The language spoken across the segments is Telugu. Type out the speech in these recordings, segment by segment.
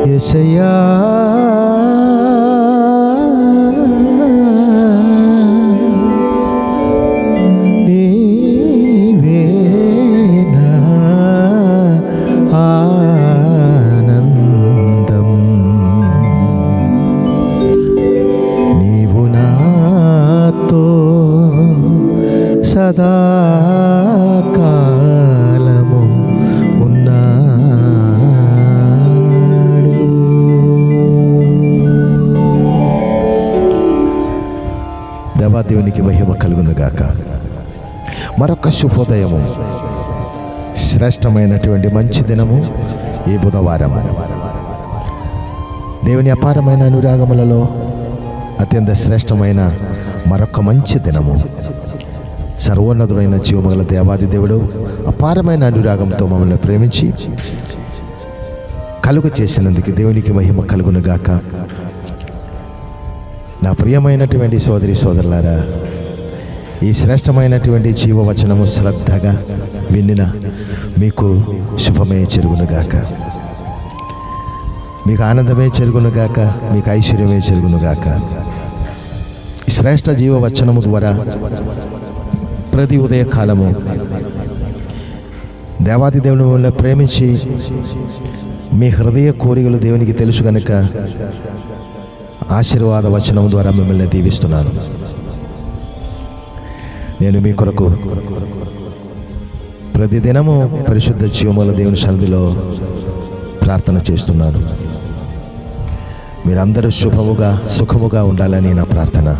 యేసయ్యా సదాకాలము ఉన్నాడు. దేవాదేవునికి మహిమ కలుగునుగాక. మరొక శుభోదయము, శ్రేష్టమైనటువంటి మంచి దినము ఈ బుధవారము. దేవుని అపారమైన అనురాగములలో అత్యంత శ్రేష్టమైన మరొక మంచి దినము. సర్వోన్నతుడైన జీవమగల దేవాది దేవుడు అపారమైన అనురాగంతో మమ్మల్ని ప్రేమించి కలుగ చేసినందుకు దేవునికి మహిమ కలుగునుగాక. నా ప్రియమైనటువంటి సోదరి సోదరులారా, ఈ శ్రేష్టమైనటువంటి జీవవచనము శ్రద్ధగా వినిన మీకు శుభమే చెరుగునుగాక, మీకు ఆనందమే చెరుగునుగాక, మీకు ఐశ్వర్యమే చెరుగునుగాక. ఈ శ్రేష్ట జీవవచనము ద్వారా ప్రతి ఉదయకాలము దేవాది దేవుని మిమ్మల్ని ప్రేమించి మీ హృదయ కోరికలు దేవునికి తెలుసు కనుక ఆశీర్వాద వచనం ద్వారా మిమ్మల్ని దీవిస్తున్నాను. నేను మీ కొరకు ప్రతిదినము పరిశుద్ధ జీవముల దేవుని సన్నిధిలో ప్రార్థన చేస్తున్నాను. మీరందరూ శుభముగా సుఖముగా ఉండాలని నా ప్రార్థన.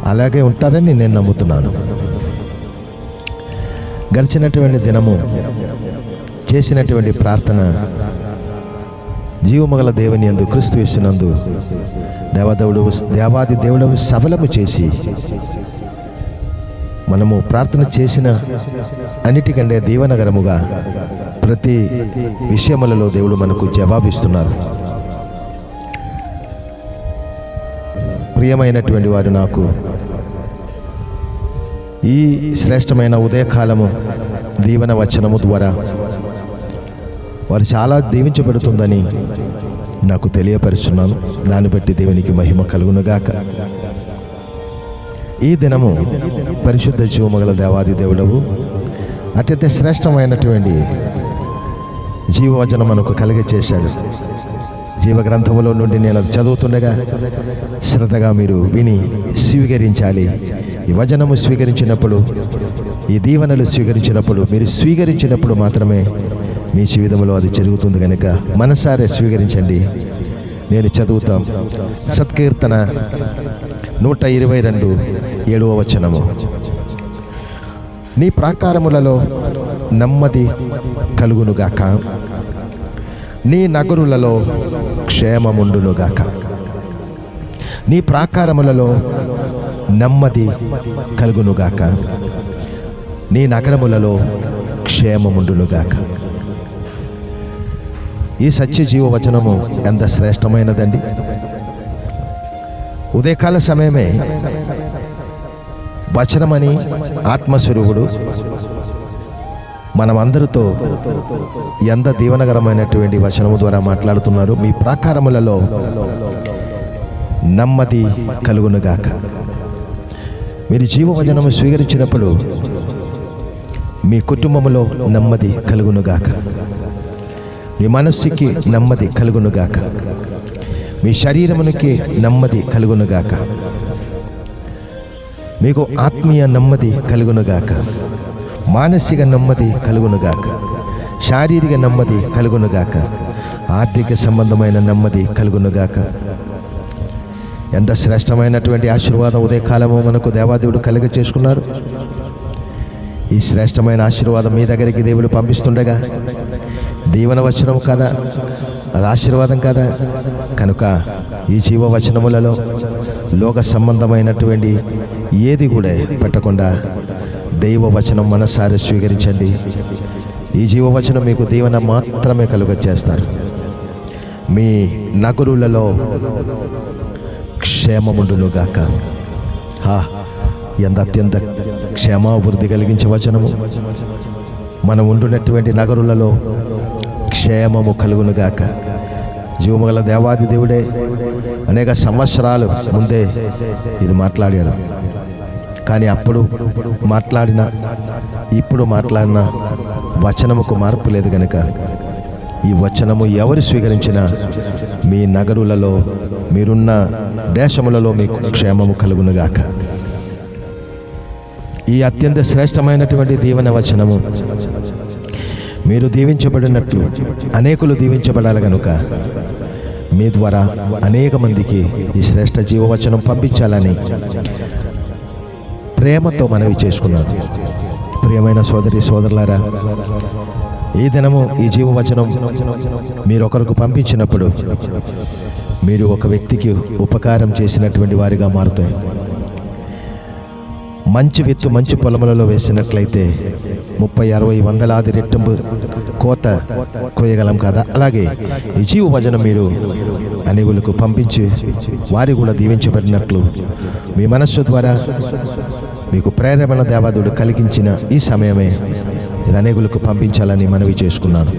అలాగే ఉంటారని నేను నమ్ముతున్నాను. గడిచినటువంటి దినము చేసినటువంటి ప్రార్థన జీవమగల దేవుని యందు క్రీస్తు యేసునందు దేవాది దేవుడు సఫలము చేసి మనము ప్రార్థన చేసిన అన్నిటికంటే దీవనకరముగా ప్రతి విషయములలో దేవుడు మనకు జవాబిస్తున్నారు. ప్రియమైనటువంటి వారు, నాకు ఈ శ్రేష్టమైన ఉదయకాలము దీవెన వచనము ద్వారా వారు చాలా దీవించబడుతుందని నాకు తెలియపరుచున్నాను. దాన్ని బట్టి దేవునికి మహిమ కలుగునుగాక. ఈ దినము పరిశుద్ధ జీవమగల దేవాది దేవుడవు అత్యంత శ్రేష్టమైనటువంటి జీవవచనం మనకు కలిగచేశాడు. జీవగ్రంథములో నుండి నేను అది చదువుతుండగా శ్రద్ధగా మీరు విని స్వీకరించాలి. ఈ వచనము స్వీకరించినప్పుడు, ఈ దీవెనలు స్వీకరించినప్పుడు, మీరు స్వీకరించినప్పుడు మాత్రమే మీ జీవితంలో అది జరుగుతుంది కనుక మనసారే స్వీకరించండి. నేను చదువుతాం. సత్కీర్తన 122 7వ వచనము. నీ ప్రాకారములలో నెమ్మది కలుగునుగాక, నీ నగరులలో క్షేమముండునుగాక. నీ ప్రాకారములలో నెమ్మది కలుగునుగాక, నీ నగరములలో క్షేమముండునుగాక. ఈ సత్య జీవవచనము ఎంత శ్రేష్టమైనదండి. ఉదయకాల సమయమే వచనమని ఆత్మస్వరూపుడు మనమందరితో ఎంత దీవనకరమైనటువంటి వచనము ద్వారా మాట్లాడుతున్నారు. మీ ప్రాకారములలో నెమ్మది కలుగునుగాక. మీరు జీవవచనము స్వీకరించినప్పుడు మీ కుటుంబములో నెమ్మది కలుగునుగాక, మీ మనస్సుకి నెమ్మది కలుగునుగాక, మీ శరీరమునికి నెమ్మది కలుగునుగాక, మీకు ఆత్మీయ నెమ్మది కలుగునుగాక, మానసిక నెమ్మది కలుగునుగాక, శారీరక నెమ్మది కలుగునుగాక, ఆర్థిక సంబంధమైన నెమ్మది కలుగునుగాక. ఎంత శ్రేష్టమైనటువంటి ఆశీర్వాదం ఉదయకాలము మనకు దేవాదేవుడు కలుగ చేసుకున్నారు. ఈ శ్రేష్టమైన ఆశీర్వాదం మీ దగ్గరికి దేవుడు పంపిస్తుండగా దీవెన వచనం కదా, అది ఆశీర్వాదం కదా. కనుక ఈ జీవవచనములలో లోక సంబంధమైనటువంటి ఏది కూడా పెట్టకుండా దైవ వచనం మనసారి స్వీకరించండి. ఈ జీవవచనం మీకు దీవెన మాత్రమే కలుగచేస్తారు. మీ నగరులలో క్షేమముండునుగాక. ఎంత అత్యంత క్షేమాభివృద్ధి కలిగించే వచనము. మనం ఉండున్నటువంటి నగరులలో క్షేమము కలుగునుగాక. జీవముగల దేవాది దేవుడే అనేక సంవత్సరాలు ముందే ఇది మాట్లాడారు. కానీ అప్పుడు మాట్లాడిన ఇప్పుడు మాట్లాడిన వచనముకు మార్పు లేదు కనుక ఈ వచనము ఎవరు స్వీకరించినా మీ నగరులలో, మీరున్న దేశములలో మీకు క్షేమము కలుగునుగాక. ఈ అత్యంత శ్రేష్టమైనటువంటి దీవెన వచనము మీరు దీవించబడినట్లు అనేకులు దీవించబడాలి కనుక మీ ద్వారా అనేక మందికి ఈ శ్రేష్ఠ జీవవచనం పంపించాలని ప్రేమతో మనవి చేసుకున్నాను. ప్రియమైన సోదరి సోదరులారా, ఈ దినము ఈ జీవవచనం మీరు ఒకరికి పంపించినప్పుడు మీరు ఒక వ్యక్తికి ఉపకారం చేసినటువంటి వారిగా మారుతాయి. మంచి విత్తు మంచి పొలములలో వేసినట్లయితే 30, 60, 100 రెట్టింపు కోత కోయగలం కదా. అలాగే ఈ జీవవచనం మీరు అనేకులకు పంపించి వారి కూడా దీవించబడినట్లు మీ మనస్సు ద్వారా మీకు ప్రేరణ దేవాదుడు కలిగించిన ఈ సమయమే ఇది అనేకులకు పంపించాలని మనవి చేసుకున్నాను.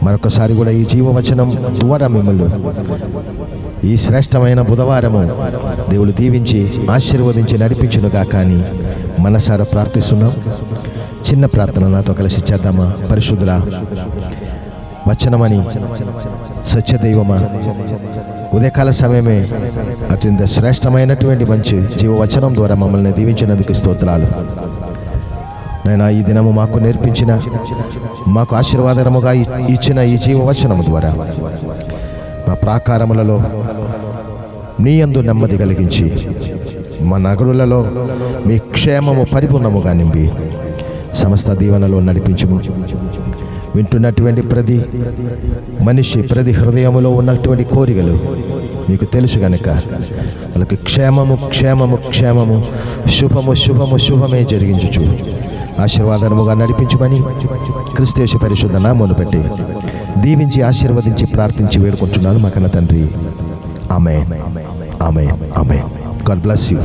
మరొకసారి కూడా ఈ జీవవచనం ద్వారా మిమ్మల్ని ఈ శ్రేష్టమైన బుధవారము దేవుడు దీవించి ఆశీర్వదించి నడిపించునుగా కానీ మనసారా ప్రార్థిస్తున్నాం. చిన్న ప్రార్థన నాతో కలిసి చేద్దామా? పరిశుద్ధుల వచనమని సత్యదైవమా, ఉదయకాల సమయమే అత్యంత శ్రేష్టమైనటువంటి మంచి జీవవచనం ద్వారా మమ్మల్ని దీవించినందుకు స్తోత్రాలు. నైనా ఈ దినము మాకు నేర్పించిన, మాకు ఆశీర్వాదముగా ఇచ్చిన ఈ జీవవచనము ద్వారా మా ప్రాకారములలో నీ యందు నెమ్మది కలిగించి మా నగరులలో మీ క్షేమము పరిపూర్ణముగా నింపి సమస్త దీవెనలో నడిపించుము. వింటున్నటువంటి ప్రతి మనిషి, ప్రతి హృదయములో ఉన్నటువంటి కోరికలు మీకు తెలుసు కనుక వాళ్ళకి క్షేమము క్షేమము క్షేమము, శుభము శుభము శుభమే జరిగించుచు ఆశీర్వాదముగా నడిపించుమని క్రీస్తు పరిశుద్ధ నామమును బట్టి దీవించి ఆశీర్వదించి ప్రార్థించి వేడుకుంటున్నాను మా కన్న తండ్రి. Amen, amen, amen. God bless you.